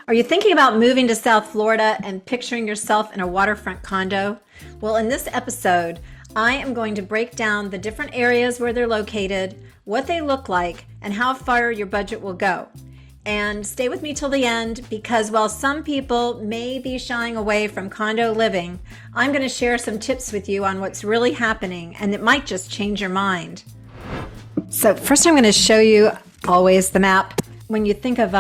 Are you thinking about moving to South Florida and picturing yourself in a waterfront condo? Well, in this episode, I am going to break down the different areas where they're located, what they look like, and how far your budget will go. And stay with me till the end because while some people may be shying away from condo living, I'm going to share some tips with you on what's really happening, and it might just change your mind. So first I'm going to show you always the map. When you think of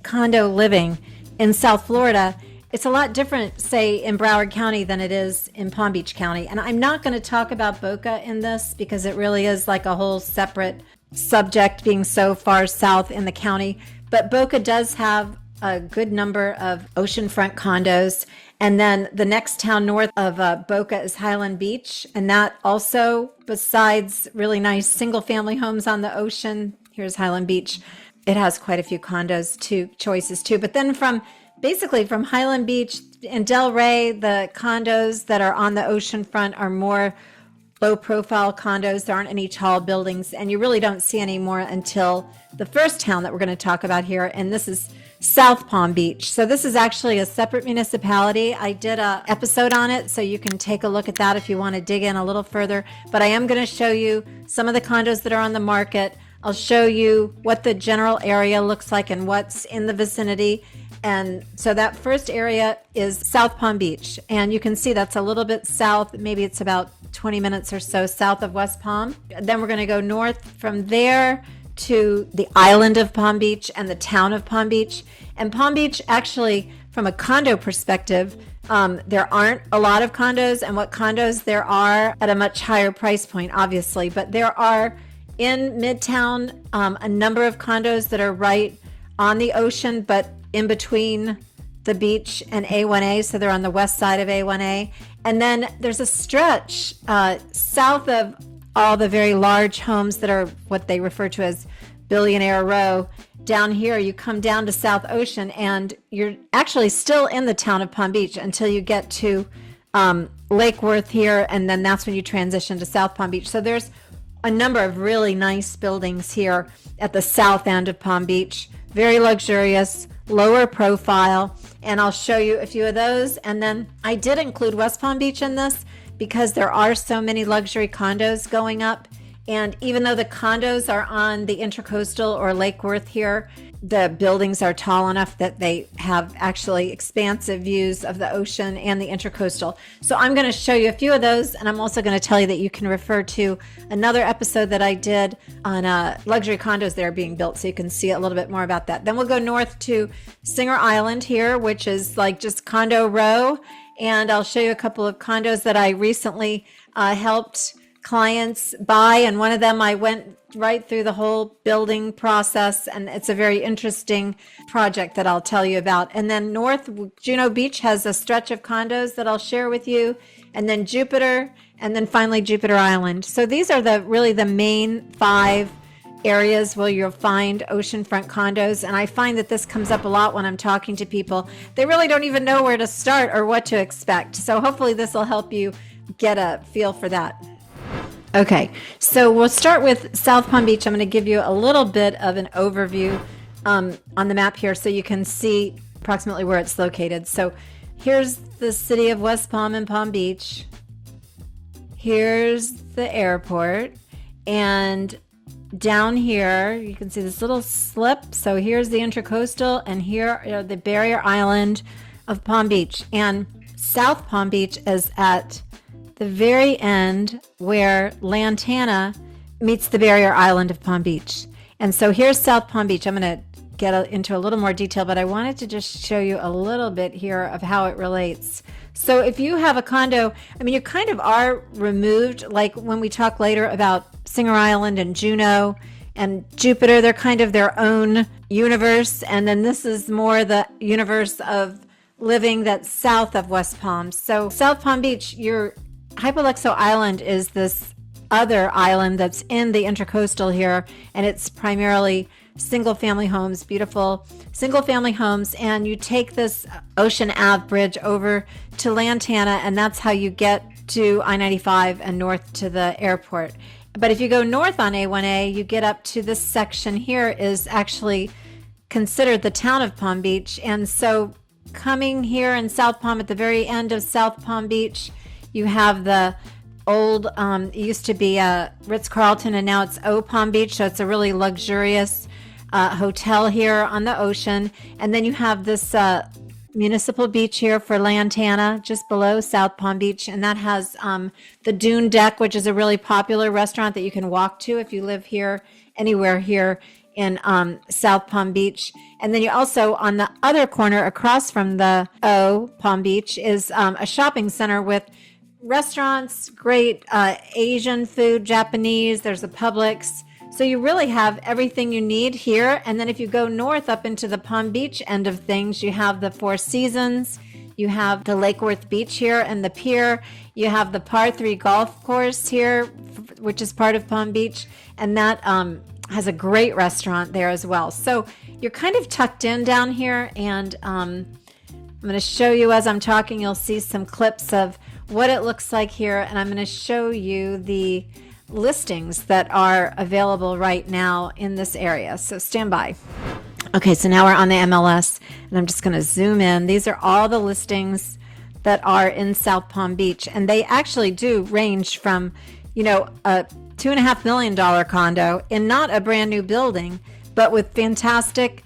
condo living in South Florida, it's a lot different, say, in Broward County than it is in Palm Beach County. And I'm not going to talk about Boca in this because it really is like a whole separate subject being so far south in the county. But Boca does have a good number of oceanfront condos. And then the next town north of Boca is Highland Beach. And that also, besides really nice single family homes on the ocean, here's Highland Beach. It has quite a few condos choices too. But then from Highland Beach and Delray, the condos that are on the oceanfront are more low profile condos. There aren't any tall buildings, and you really don't see any more until the first town that we're going to talk about here. And this is South Palm Beach. So this is actually a separate municipality. I did an episode on it, so you can take a look at that if you want to dig in a little further. But I am going to show you some of the condos that are on the market. I'll show you what the general area looks like and what's in the vicinity. And so that first area is South Palm Beach. And you can see that's a little bit south. Maybe it's about 20 minutes or so south of West Palm. Then we're going to go north from there to the island of Palm Beach and the town of Palm Beach. And Palm Beach, actually, from a condo perspective, there aren't a lot of condos. And what condos there are at a much higher price point, obviously. But there are in Midtown a number of condos that are right on the ocean, but in between the beach and A1A, so they're on the west side of A1A. And then there's a stretch south of all the very large homes that are what they refer to as Billionaire Row. Down here, you come down to South Ocean, and you're actually still in the town of Palm Beach until you get to Lake Worth here, and then that's when you transition to South Palm Beach. So there's a number of really nice buildings here at the south end of Palm Beach. Very luxurious, lower profile, and I'll show you a few of those. And then I did include West Palm Beach in this because there are so many luxury condos going up. And even though the condos are on the Intracoastal or Lake Worth here, the buildings are tall enough that they have actually expansive views of the ocean and the Intracoastal. So I'm going to show you a few of those, and I'm also going to tell you that you can refer to another episode that I did on luxury condos that are being built, so you can see a little bit more about that. Then we'll go north to Singer Island here, which is like just condo row, and I'll show you a couple of condos that I recently helped clients buy, and one of them I went right through the whole building process, and it's a very interesting project that I'll tell you about. And then north, Juno Beach has a stretch of condos that I'll share with you, and then Jupiter, and then finally Jupiter Island. So these are really the main 5 areas where you'll find oceanfront condos. And I find that this comes up a lot when I'm talking to people. They really don't even know where to start or what to expect. So hopefully this will help you get a feel for that. Okay, so we'll start with South Palm Beach. I'm going to give you a little bit of an overview on the map here so you can see approximately where it's located. So here's the city of West Palm and Palm Beach. Here's the airport. And down here, you can see this little slip. So here's the Intracoastal, and here are the barrier island of Palm Beach. And South Palm Beach is at the very end where Lantana meets the barrier island of Palm Beach. And so here's South Palm Beach. I'm going to get into a little more detail, but I wanted to just show you a little bit here of how it relates. So if you have a condo, I mean, you kind of are removed, like when we talk later about Singer Island and Juno and Jupiter, they're kind of their own universe. And then this is more the universe of living that's south of West Palm. So South Palm Beach, Hypoluxo Island is this other island that's in the Intracoastal here, and it's primarily single-family homes, beautiful single-family homes, and you take this Ocean Ave bridge over to Lantana, and that's how you get to I-95 and north to the airport. But if you go north on A1A, you get up to this section here is actually considered the town of Palm Beach. And so coming here in South Palm, at the very end of South Palm Beach, you have the old, it used to be a Ritz-Carlton, and now it's O Palm Beach. So it's a really luxurious hotel here on the ocean. And then you have this municipal beach here for Lantana, just below South Palm Beach. And that has the Dune Deck, which is a really popular restaurant that you can walk to if you live here, anywhere here in South Palm Beach. And then you also, on the other corner across from the O Palm Beach, is a shopping center with restaurants, great Asian food, Japanese, there's a Publix. So you really have everything you need here. And then if you go north up into the Palm Beach end of things, you have the Four Seasons, you have the Lake Worth Beach here and the pier, you have the Par 3 golf course here, which is part of Palm Beach, and that has a great restaurant there as well. So you're kind of tucked in down here, and I'm going to show you as I'm talking, you'll see some clips of what it looks like here, and I'm going to show you the listings that are available right now in this area. So stand by. Okay, so now we're on the MLS, and I'm just going to zoom in. These are all the listings that are in South Palm Beach, and they actually do range from, a $2.5 million condo in not a brand new building, but with fantastic,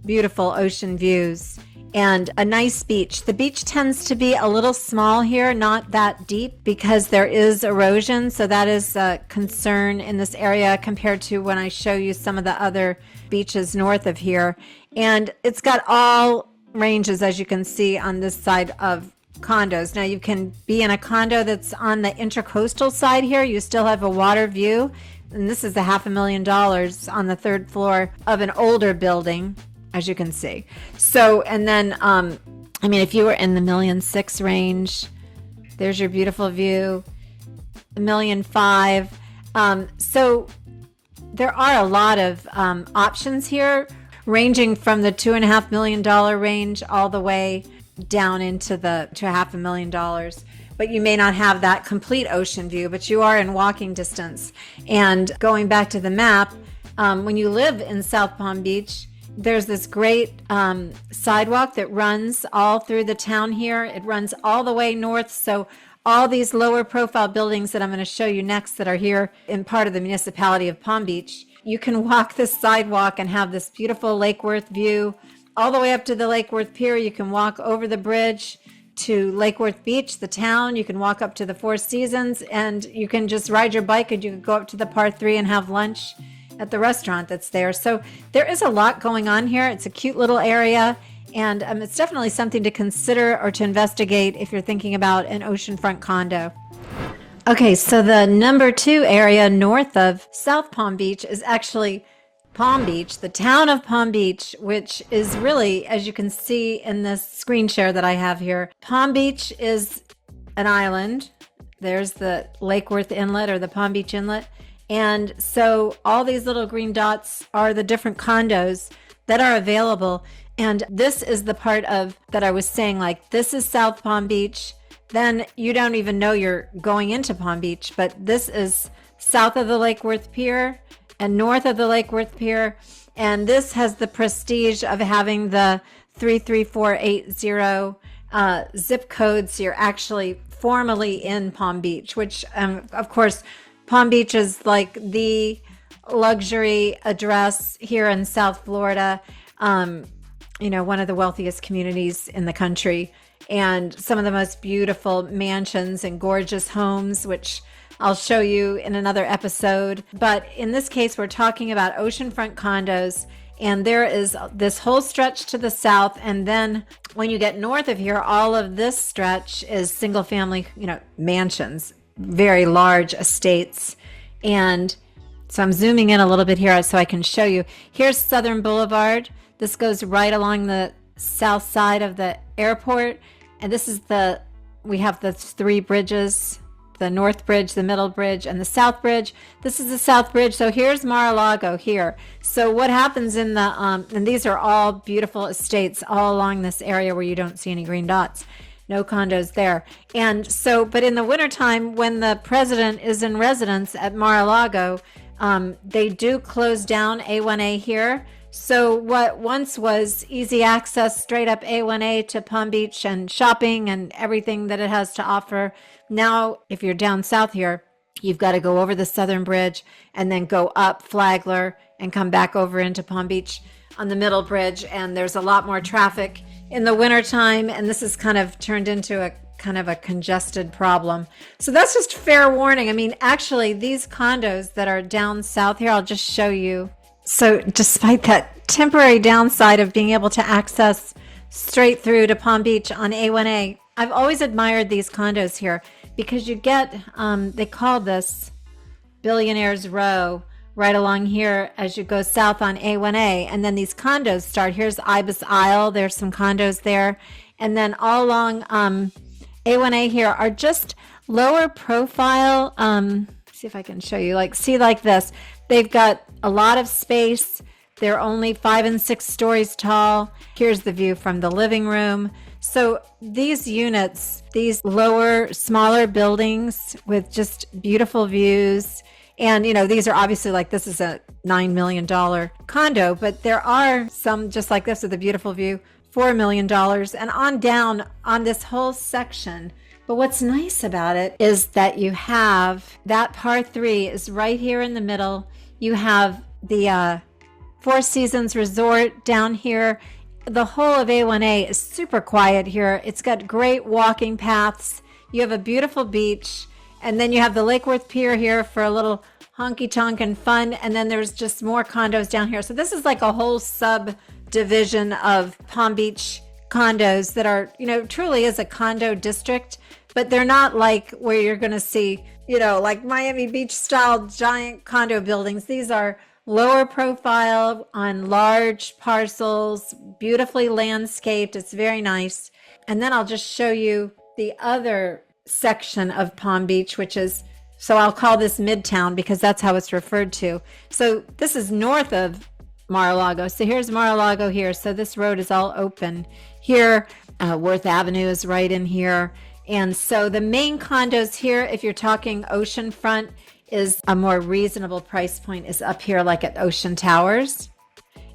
beautiful ocean views and a nice beach. The beach tends to be a little small here, not that deep, because there is erosion. So that is a concern in this area compared to when I show you some of the other beaches north of here. And it's got all ranges, as you can see on this side of condos. Now you can be in a condo that's on the intercoastal side here. You still have a water view. And this is a $500,000 on the third floor of an older building, as you can see. So, and then, if you were in the $1.6 million range, there's your beautiful view, $1.5 million. So there are a lot of options here, ranging from the $2.5 million range all the way down into the to $500,000. But you may not have that complete ocean view, but you are in walking distance. And going back to the map, when you live in South Palm Beach, there's this great sidewalk that runs all through the town here. It runs all the way north. So all these lower profile buildings that I'm going to show you next that are here in part of the municipality of Palm Beach, you can walk this sidewalk and have this beautiful Lake Worth view all the way up to the Lake Worth Pier. You can walk over the bridge to Lake Worth Beach, the town. You can walk up to the Four Seasons, and you can just ride your bike, and you can go up to the Par 3 and have lunch at the restaurant that's there. So there is a lot going on here. It's a cute little area, and it's definitely something to consider or to investigate if you're thinking about an oceanfront condo. Okay, so the number 2 area north of South Palm Beach is actually Palm Beach, the town of Palm Beach, which is really, as you can see in this screen share that I have here, Palm Beach is an island. There's the Lake Worth Inlet or the Palm Beach Inlet. And so all these little green dots are the different condos that are available. And this is the part of that I was saying, like, this is South Palm Beach. Then you don't even know you're going into Palm Beach, but this is south of the Lake Worth Pier and north of the Lake Worth Pier. And this has the prestige of having the 33480 zip codes. You're actually formally in Palm Beach, which, of course, Palm Beach is like the luxury address here in South Florida, one of the wealthiest communities in the country, and some of the most beautiful mansions and gorgeous homes, which I'll show you in another episode. But in this case, we're talking about oceanfront condos, and there is this whole stretch to the south. And then when you get north of here, all of this stretch is single family, mansions, very large estates. And so I'm zooming in a little bit here so I can show you. Here's Southern Boulevard. This goes right along the south side of the airport. And this is we have the 3 bridges, the North Bridge, the Middle Bridge, and the South Bridge. This is the South Bridge. So here's Mar-a-Lago here. So what happens in the, and these are all beautiful estates all along this area where you don't see any green dots. No condos there. And so, but in the wintertime, when the president is in residence at Mar-a-Lago, they do close down A1A here. So what once was easy access straight up A1A to Palm Beach and shopping and everything that it has to offer, now if you're down south here, you've got to go over the Southern Bridge and then go up Flagler and come back over into Palm Beach on the Middle Bridge. And there's a lot more traffic in the wintertime. And this is kind of turned into a kind of a congested problem. So that's just fair warning. I mean, actually, these condos that are down south here, I'll just show you. So despite that temporary downside of being able to access straight through to Palm Beach on A1A, I've always admired these condos here because you get, they call this Billionaire's Row right along here as you go south on A1A. And then these condos start. Here's Ibis Isle. There's some condos there. And then all along A1A here are just lower profile. See if I can show you, like this. They've got a lot of space. They're only 5 and 6 stories tall. Here's the view from the living room. So these units, these lower, smaller buildings with just beautiful views. And, you know, these are obviously like, this is a $9 million condo, but there are some just like this with a beautiful view, $4 million and on down on this whole section. But what's nice about it is that you have that par 3 is right here in the middle. You have the Four Seasons Resort down here. The whole of A1A is super quiet here. It's got great walking paths. You have a beautiful beach. And then you have the Lake Worth Pier here for a little honky-tonk and fun. And then there's just more condos down here. So this is like a whole subdivision of Palm Beach condos that are, you know, truly is a condo district. But they're not like where you're going to see, you know, like Miami Beach style giant condo buildings. These are lower profile on large parcels, beautifully landscaped. It's very nice. And then I'll just show you the other section of Palm Beach, which is, so I'll call this Midtown because that's how it's referred to. So this is north of Mar-a-Lago. So here's Mar-a-Lago here. So this road is all open. Here, Worth Avenue is right in here. And so the main condos here, if you're talking oceanfront, is a more reasonable price point is up here like at Ocean Towers.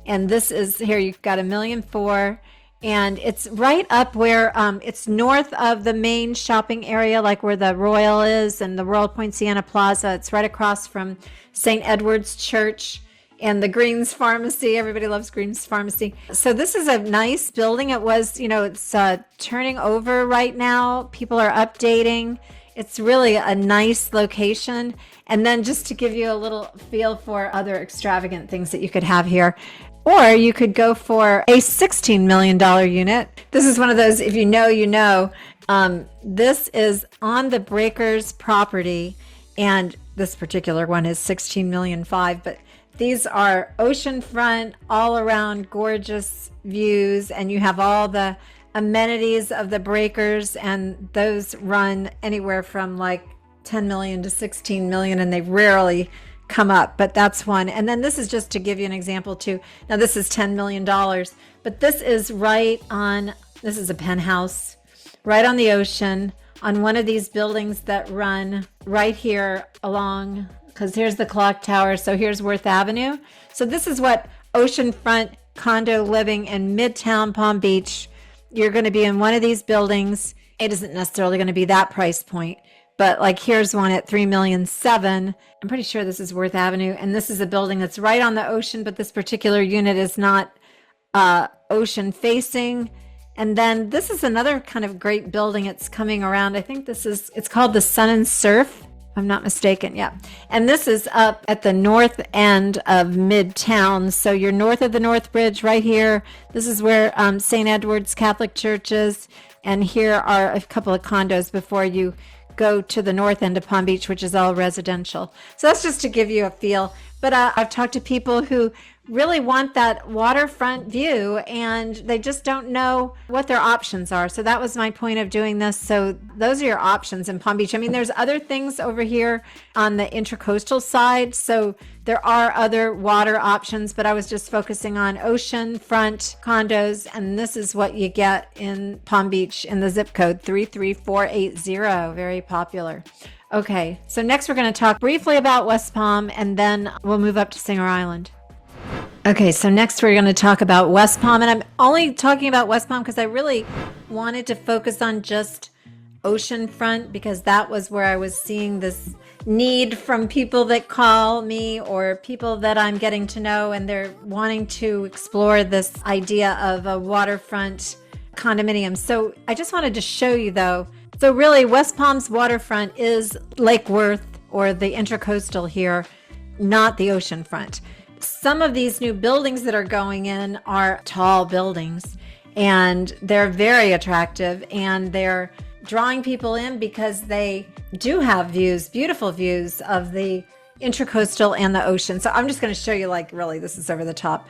And this is here, you've got $1.4 million. And it's right up where it's north of the main shopping area, like where the Royal is and the Royal Poinciana Plaza. It's right across from St. Edward's Church and the Greens Pharmacy. Everybody loves Greens Pharmacy. So this is a nice building. It was, you know, it's turning over right now. People are updating. It's really a nice location. And then just to give you a little feel for other extravagant things that you could have here, or you could go for a $16 million unit. This is one of those, if you know, you know. This is on the Breakers property, and this particular one is $16.5 million, but these are oceanfront, all around gorgeous views, and you have all the amenities of the Breakers, and those run anywhere from like 10 million to 16 million, and they rarely come up, but that's one. And then this is just to give you an example too. Now this is $10 million, but this is right on, this is a penthouse right on the ocean on one of these buildings that run right here along, because here's the clock tower. So here's Worth Avenue. So this is what oceanfront condo living in Midtown Palm Beach. You're going to be in one of these buildings. It isn't necessarily going to be that price point, but like here's one at $3.7 million. I'm pretty sure this is Worth Avenue. And this is a building that's right on the ocean, but this particular unit is not ocean facing. And then this is another kind of great building. It's coming around. I think it's called the Sun and Surf, if I'm not mistaken. Yeah. And this is up at the north end of Midtown. So you're north of the North Bridge right here. This is where St. Edward's Catholic Church is. And here are a couple of condos before you go to the north end of Palm Beach, which is all residential. So that's just to give you a feel. But I've talked to people who really want that waterfront view and they just don't know what their options are. So that was my point of doing this. So those are your options in Palm Beach. I mean, there's other things over here on the intracoastal side. So there are other water options, but I was just focusing on oceanfront condos. And this is what you get in Palm Beach in the zip code 33480. Very popular. Okay, so next we're going to talk briefly about West Palm, and then we'll move up to Singer Island. Okay, so next we're going to talk about West Palm, and I'm only talking about West Palm because I really wanted to focus on just Oceanfront because that was where I was seeing this need from people that call me or people that I'm getting to know, and they're wanting to explore this idea of a waterfront condominium. So I just wanted to show you though. So really, West Palm's waterfront is Lake Worth or the Intracoastal here, not the oceanfront. Some of these new buildings that are going in are tall buildings, and they're very attractive, and they're drawing people in because they do have views, beautiful views of the Intracoastal and the ocean. So I'm just going to show you, like, really, this is over the top.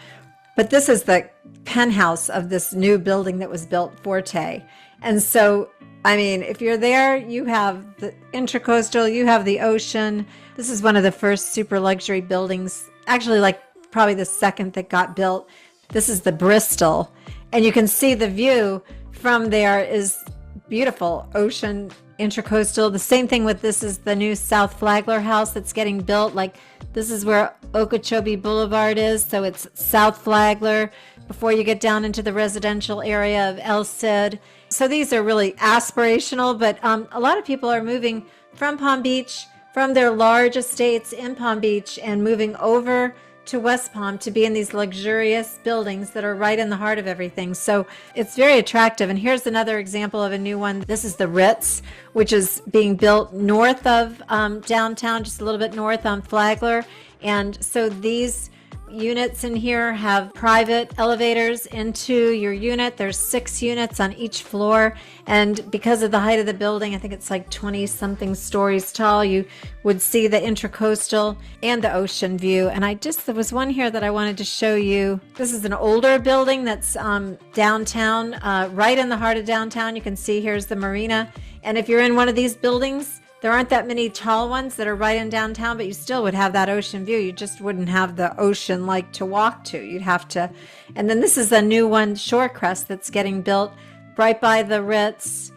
But this is the penthouse of this new building that was built, Forte. And so, I mean, if you're there, you have the Intracoastal, you have the ocean. This is one of the first super luxury buildings, actually like probably the second that got built. This is the Bristol. And you can see the view from there is beautiful. Ocean, Intracoastal. The same thing with this is the new South Flagler house that's getting built. Like this is where Okeechobee Boulevard is. So it's South Flagler before you get down into the residential area of El Cid. So these are really aspirational, but a lot of people are moving from Palm Beach, from their large estates in Palm Beach, and moving over to West Palm to be in these luxurious buildings that are right in the heart of everything. So it's very attractive. And here's another example of a new one. This is the Ritz, which is being built north of downtown, just a little bit north on Flagler. And so these units in here have private elevators into your unit. There's 6 units on each floor, and because of the height of the building, I think it's like 20 something stories tall, you would see the Intracoastal and the ocean view. And there was one here that I wanted to show you. This is an older building that's downtown, right in the heart of downtown. You can see here's the marina, and if you're in one of these buildings, there aren't that many tall ones that are right in downtown, but you still would have that ocean view. You just wouldn't have the ocean like to walk to. You'd have to. And then this is a new one, Shorecrest, that's getting built right by the Ritz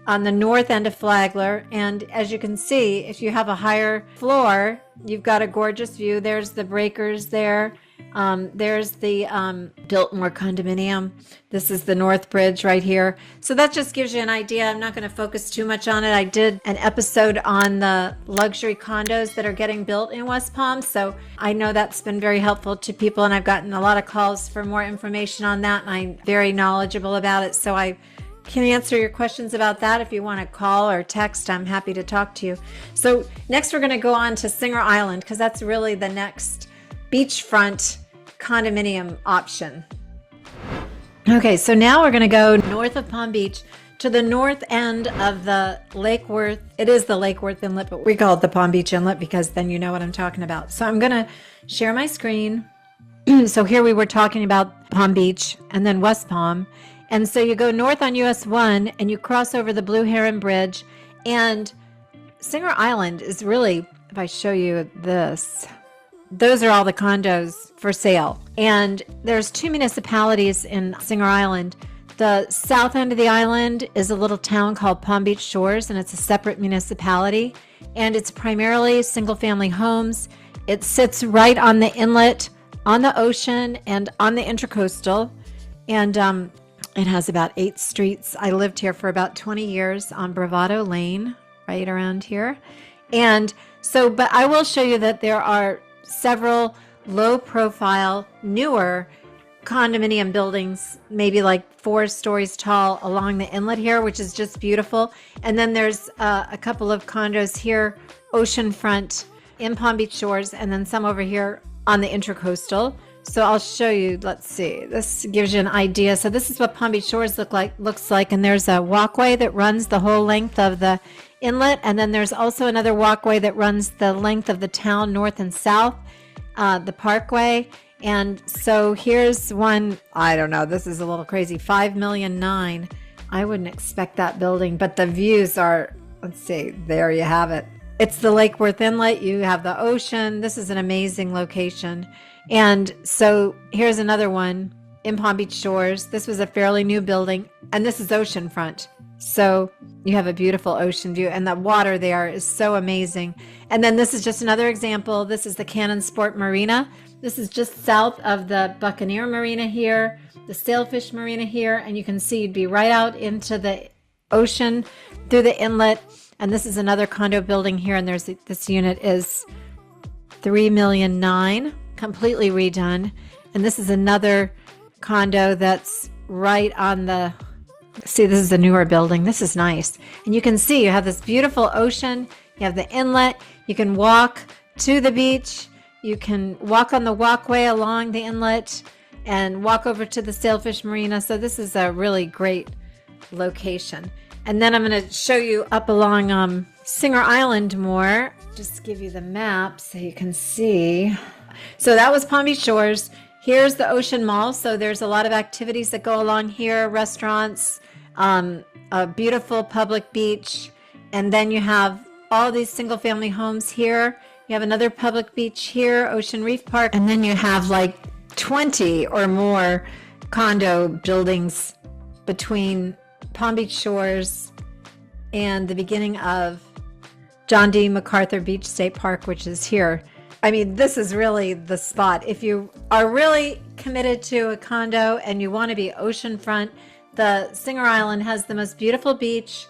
on the north end of Flagler. And as you can see, if you have a higher floor, you've got a gorgeous view. There's the breakers there. There's the Biltmore condominium. This is the North Bridge right here. So that just gives you an idea. I'm not going to focus too much on it. I did an episode on the luxury condos that are getting built in West Palm. So I know that's been very helpful to people, and I've gotten a lot of calls for more information on that, and I'm very knowledgeable about it. So I can answer your questions about that. If you want to call or text, I'm happy to talk to you. So next we're going to go on to Singer Island, because that's really the next beachfront condominium option. Okay, so now we're going to go north of Palm Beach to the north end of the Lake Worth. It is the Lake Worth Inlet, but we call it the Palm Beach Inlet because then you know what I'm talking about. So I'm going to share my screen. So here we were talking about Palm Beach and then West Palm. And so you go north on US 1 and you cross over the Blue Heron Bridge. And Singer Island is really, if I show you this, those are all the condos for sale. And there's 2 municipalities in Singer Island. The south end of the island is a little town called Palm Beach Shores, and it's a separate municipality. And it's primarily single-family homes. It sits right on the inlet, on the ocean, and on the Intracoastal. And it has about 8 streets. I lived here for about 20 years on Bravado Lane, right around here. And so, but I will show you that there are several low-profile, newer condominium buildings, maybe like 4 stories tall along the inlet here, which is just beautiful. And then there's a couple of condos here, oceanfront in Palm Beach Shores, and then some over here on the Intracoastal. So I'll show you. Let's see. This gives you an idea. So this is what Palm Beach Shores looks like, and there's a walkway that runs the whole length of the inlet, and then there's also another walkway that runs the length of the town north and south, the parkway. And so here's one, I don't know, this is a little crazy, 5.9 million. I wouldn't expect that building, but the views are, let's see, there you have it. It's the Lake Worth Inlet. You have the ocean. This is an amazing location. And so here's another one in Palm Beach Shores. This was a fairly new building, and this is oceanfront. So you have a beautiful ocean view, and the water there is so amazing. And then this is just another example. This is the Cannon Sport Marina. This is just south of the Buccaneer Marina here, the Sailfish Marina here, and you can see you'd be right out into the ocean through the inlet. And this is another condo building here, and there's this unit is $3.9 million, completely redone. And this is another condo that's right on the, see, this is a newer building. This is nice. And you can see you have this beautiful ocean. You have the inlet. You can walk to the beach. You can walk on the walkway along the inlet and walk over to the Sailfish Marina. So this is a really great location. And then I'm going to show you up along Singer Island more. Just give you the map so you can see. So that was Palm Beach Shores. Here's the Ocean Mall. So there's a lot of activities that go along here, restaurants, a beautiful public beach. And then you have all these single family homes here. You have another public beach here, Ocean Reef Park. And then you have like 20 or more condo buildings between Palm Beach Shores and the beginning of John D. MacArthur Beach State Park, which is here. I mean, this is really the spot. If you are really committed to a condo and you want to be oceanfront, the Singer Island has the most beautiful beach,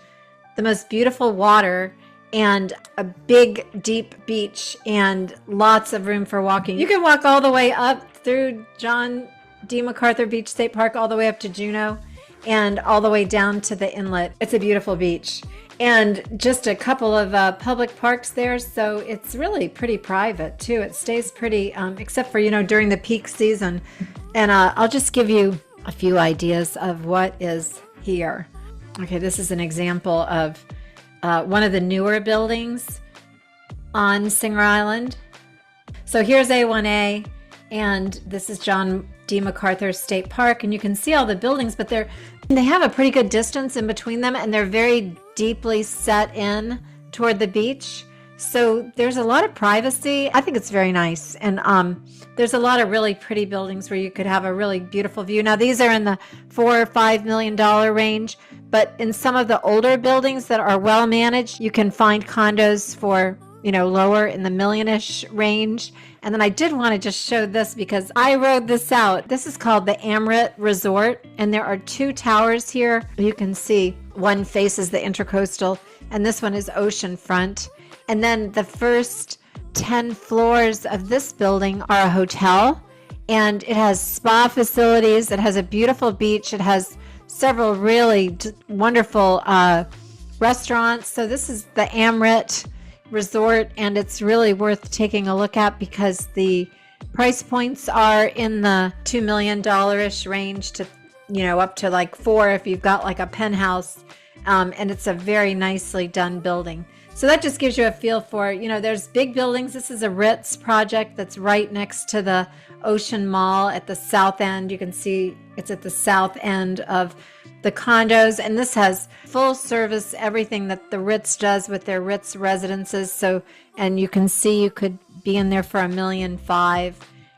the most beautiful water, and a big, deep beach and lots of room for walking. You can walk all the way up through John D. MacArthur Beach State Park, all the way up to Juneau, and all the way down to the inlet. It's a beautiful beach. And just a couple of public parks there, so it's really pretty private too. It stays pretty, except for, you know, during the peak season. And I'll just give you a few ideas of what is here. Okay, this is an example of one of the newer buildings on Singer Island. So here's A1A, and this is John D. MacArthur State Park, and you can see all the buildings, but they have a pretty good distance in between them, and they're very deeply set in toward the beach. So there's a lot of privacy. I think it's very nice. And there's a lot of really pretty buildings where you could have a really beautiful view. Now, these are in the $4 or $5 million range, but in some of the older buildings that are well managed, you can find condos for, you know, lower in the million-ish range. And then I did want to just show this because I rode this out. This is called the Amrit Resort, and there are two towers here. You can see one faces the Intercoastal, and this one is Oceanfront. And then the first 10 floors of this building are a hotel, and it has spa facilities. It has a beautiful beach. It has several really wonderful restaurants. So this is the Amrit Resort, and it's really worth taking a look at because the price points are in the $2 million-ish range to, you know, up to like $4 million if you've got like a penthouse, and it's a very nicely done building. So that just gives you a feel for, you know, there's big buildings. This is a Ritz project that's right next to the Ocean Mall at the south end. You can see it's at the south end of the condos, and this has full service, everything that the Ritz does with their Ritz residences. So, and you can see you could be in there for $1.5 million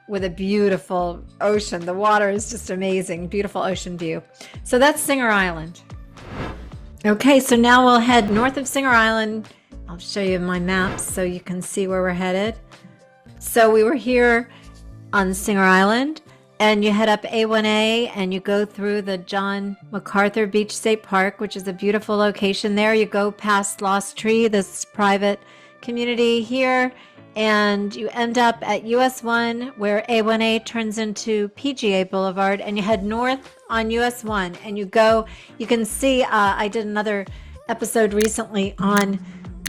with a beautiful ocean. The water is just amazing, beautiful ocean view. So that's Singer Island. Okay, so now we'll head north of Singer Island. I'll show you my maps so you can see where we're headed. So we were here on Singer Island, and you head up A1A and you go through the John MacArthur Beach State Park, which is a beautiful location there. You go past Lost Tree, this private community here, and you end up at US 1 where A1A turns into PGA Boulevard, and you head north on US 1 and you can see I did another episode recently on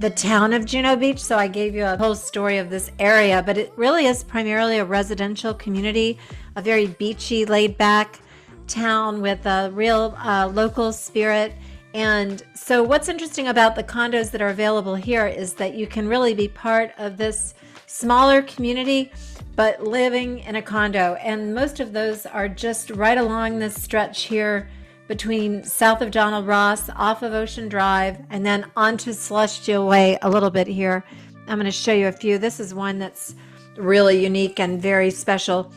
the town of Juneau Beach, so I gave you a whole story of this area, but it really is primarily a residential community, a very beachy, laid-back town with a real local spirit. And so what's interesting about the condos that are available here is that you can really be part of this smaller community, but living in a condo. And most of those are just right along this stretch here between south of Donald Ross, off of Ocean Drive, and then onto Celestial Way a little bit here. I'm going to show you a few. This is one that's really unique and very special.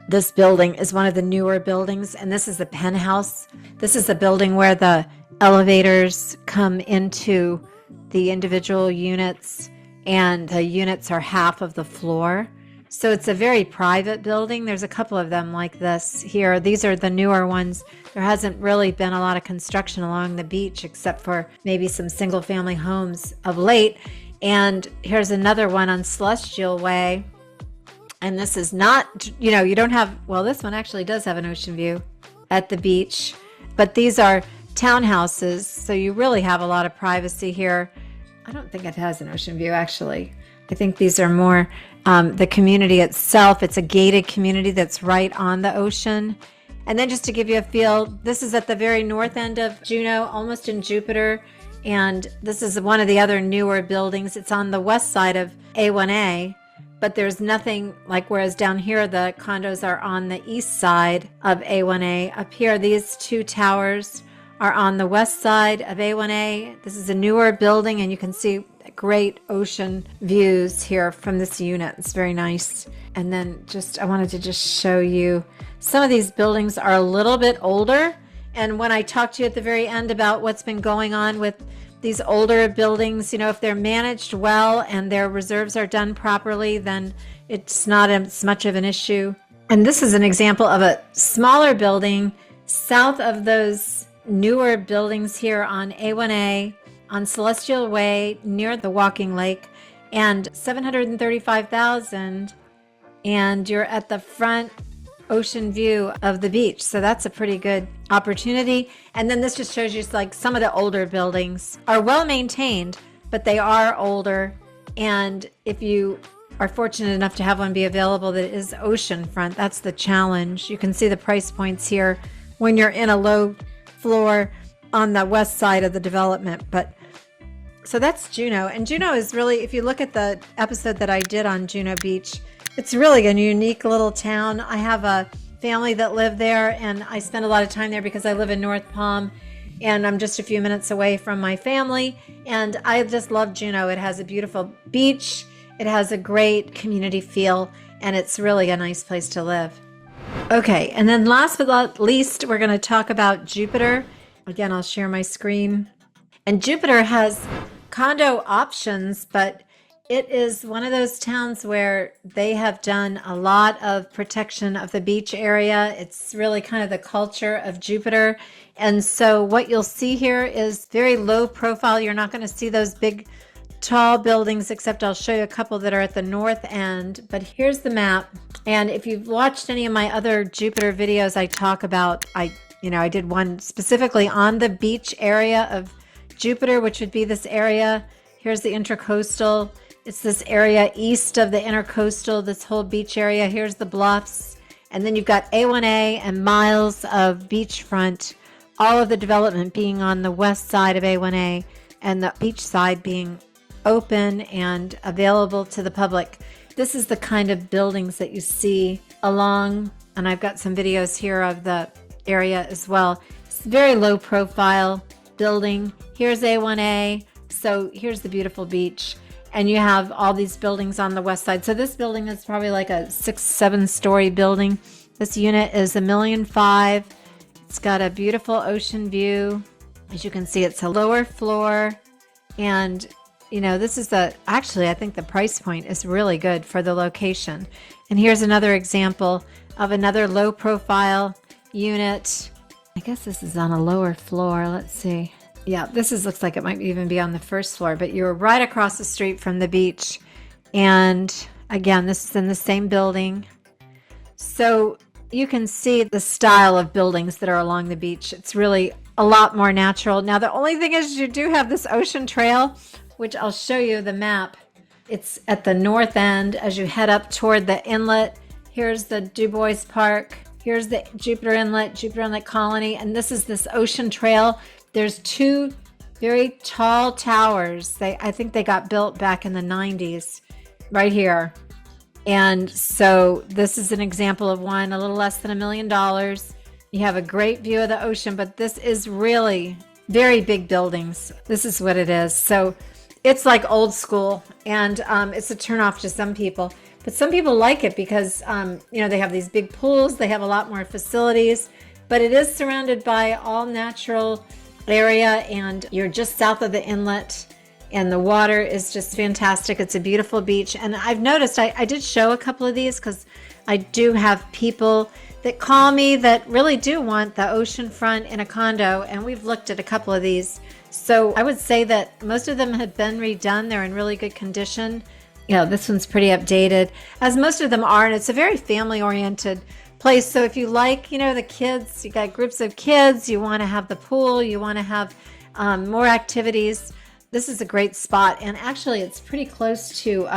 This building is one of the newer buildings, and this is the penthouse. This is the building where the elevators come into the individual units, and the units are half of the floor. So it's a very private building. There's a couple of them like this here. These are the newer ones. There hasn't really been a lot of construction along the beach except for maybe some single family homes of late. And here's another one on Celestial Way. And this is not, you don't have, well, this one actually does have an ocean view at the beach, but these are townhouses. So you really have a lot of privacy here. I don't think it has an ocean view, actually. I think these are more the community itself. It's a gated community that's right on the ocean. And then just to give you a feel, this is at the very north end of Juneau, almost in Jupiter. And this is one of the other newer buildings. It's on the west side of A1A, but there's nothing like, whereas down here, the condos are on the east side of A1A. Up here, these two towers are on the west side of A1A. This is a newer building, and you can see great ocean views here from this unit. It's very nice. And then I wanted to just show you, some of these buildings are a little bit older. And when I talked to you at the very end about what's been going on with these older buildings, if they're managed well and their reserves are done properly, then it's not as much of an issue. And this is an example of a smaller building south of those newer buildings here on A1A, on Celestial Way, near the walking lake, and $735,000, and you're at the front ocean view of the beach. So that's a pretty good opportunity. And then this just shows you like some of the older buildings are well maintained, but they are older. And if you are fortunate enough to have one be available that is oceanfront, that's the challenge. You can see the price points here when you're in a low floor on the west side of the development. But so that's Juneau. And Juneau is really, if you look at the episode that I did on Juneau Beach, it's really a unique little town. I have a family that live there, and I spend a lot of time there because I live in North Palm, and I'm just a few minutes away from my family. And I just love Juneau. It has a beautiful beach. It has a great community feel, and it's really a nice place to live. Okay, and then last but not least, we're going to talk about Jupiter. Again, I'll share my screen. And Jupiter has condo options, but it is one of those towns where they have done a lot of protection of the beach area. It's really kind of the culture of Jupiter. And so what you'll see here is very low profile. You're not going to see those big, tall buildings, except I'll show you a couple that are at the north end. But here's the map. And if you've watched any of my other Jupiter videos, I talk about, I did one specifically on the beach area of Jupiter, which would be this area. Here's the Intracoastal. It's this area east of the Intercoastal, this whole beach area. Here's the bluffs. And then you've got A1A and miles of beachfront, all of the development being on the west side of A1A and the beach side being open and available to the public. This is the kind of buildings that you see along, and I've got some videos here of the area as well. It's a very low profile building. Here's A1A. So here's the beautiful beach. And you have all these buildings on the west side. So this building is probably like a 6-7 story building. This unit is $1.5 million. It's got a beautiful ocean view. As you can see, it's a lower floor. And, this is actually, I think the price point is really good for the location. And here's another example of another low profile unit. I guess this is on a lower floor. Let's see. Yeah, looks like it might even be on the first floor, but you're right across the street from the beach. And again, this is in the same building. So you can see the style of buildings that are along the beach. It's really a lot more natural. Now, the only thing is you do have this ocean trail, which I'll show you the map. It's at the north end as you head up toward the inlet. Here's the Du Bois Park. Here's the Jupiter Inlet Colony. And this is this ocean trail. There's two very tall towers. I think they got built back in the 90s right here. And so this is an example of one, a little less than $1 million. You have a great view of the ocean, but this is really very big buildings. This is what it is. So it's like old school, and it's a turnoff to some people. But some people like it because, they have these big pools. They have a lot more facilities. But it is surrounded by all natural area, and you're just south of the inlet, and the water is just fantastic. It's a beautiful beach. And I've noticed, I did show a couple of these because I do have people that call me that really do want the oceanfront in a condo, and we've looked at a couple of these. So I would say that most of them have been redone. They're in really good condition. You know, this one's pretty updated, as most of them are, and it's a very family-oriented place. So if you like, you know, the kids, you got groups of kids, you want to have the pool, you want to have more activities, this is a great spot. And actually, it's pretty close to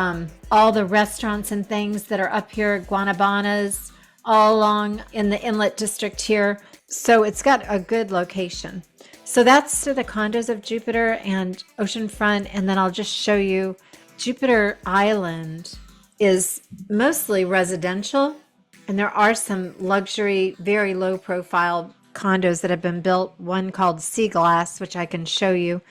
all the restaurants and things that are up here, Guanabanas, all along in the inlet district here. So it's got a good location. So that's the condos of Jupiter and Oceanfront. And then I'll just show you Jupiter Island is mostly residential, and there are some luxury, very low profile condos that have been built, one called Sea Glass, which I can show you.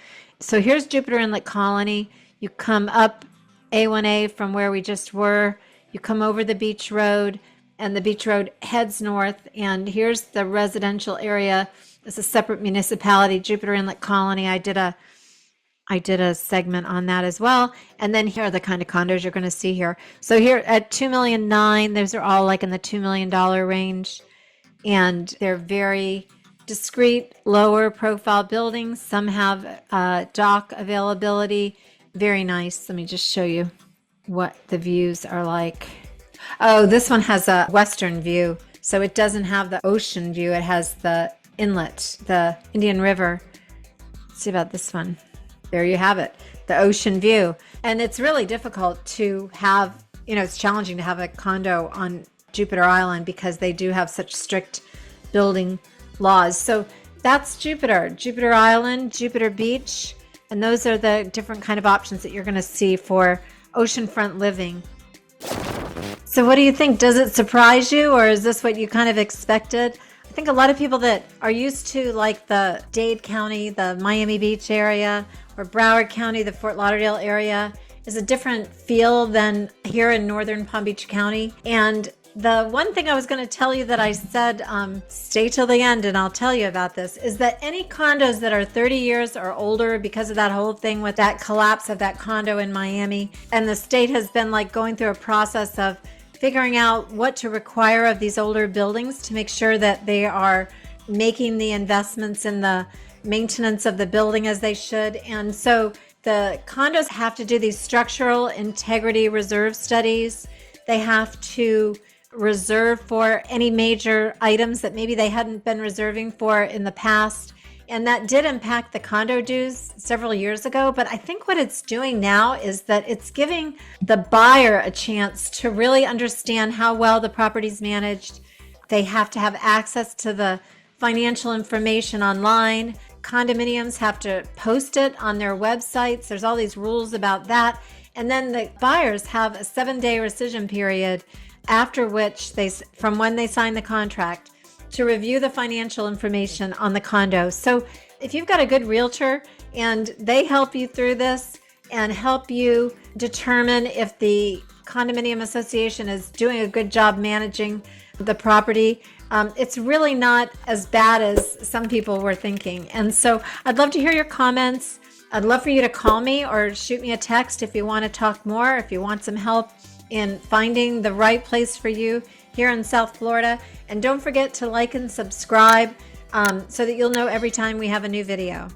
So here's Jupiter Inlet Colony. You come up A1A from where we just were, you come over the beach road, and the beach road heads north, and here's the residential area. It's a separate municipality, Jupiter Inlet Colony. I did a segment on that as well. And then here are the kind of condos you're going to see here. So here at $2.9 million, those are all like in the $2 million range. And they're very discreet, lower profile buildings. Some have dock availability. Very nice. Let me just show you what the views are like. Oh, this one has a western view. So it doesn't have the ocean view. It has the inlet, the Indian River. Let's see about this one. There you have it, the ocean view. And it's really difficult to have, you know, it's challenging to have a condo on Jupiter Island because they do have such strict building laws. So that's Jupiter Island, Jupiter Beach, and those are the different kind of options that you're going to see for oceanfront living. So what do you think? Does it surprise you, or is this what you kind of expected? I think a lot of people that are used to like the Dade County, the Miami Beach area, or Broward County, the Fort Lauderdale area, is a different feel than here in northern Palm Beach County. And the one thing I was going to tell you that I said, stay till the end and I'll tell you about this, is that any condos that are 30 years or older, because of that whole thing with that collapse of that condo in Miami, and the state has been like going through a process of figuring out what to require of these older buildings to make sure that they are making the investments in the maintenance of the building as they should. And so the condos have to do these structural integrity reserve studies. They have to reserve for any major items that maybe they hadn't been reserving for in the past. And that did impact the condo dues several years ago. But I think what it's doing now is that it's giving the buyer a chance to really understand how well the property's managed. They have to have access to the financial information online. Condominiums have to post it on their websites. There's all these rules about that. And then the buyers have a 7-day rescission period after which from when they sign the contract to review the financial information on the condo. So if you've got a good realtor and they help you through this and help you determine if the condominium association is doing a good job managing the property, it's really not as bad as some people were thinking. And so I'd love to hear your comments. I'd love for you to call me or shoot me a text if you want to talk more, if you want some help in finding the right place for you here in South Florida. And don't forget to like and subscribe so that you'll know every time we have a new video.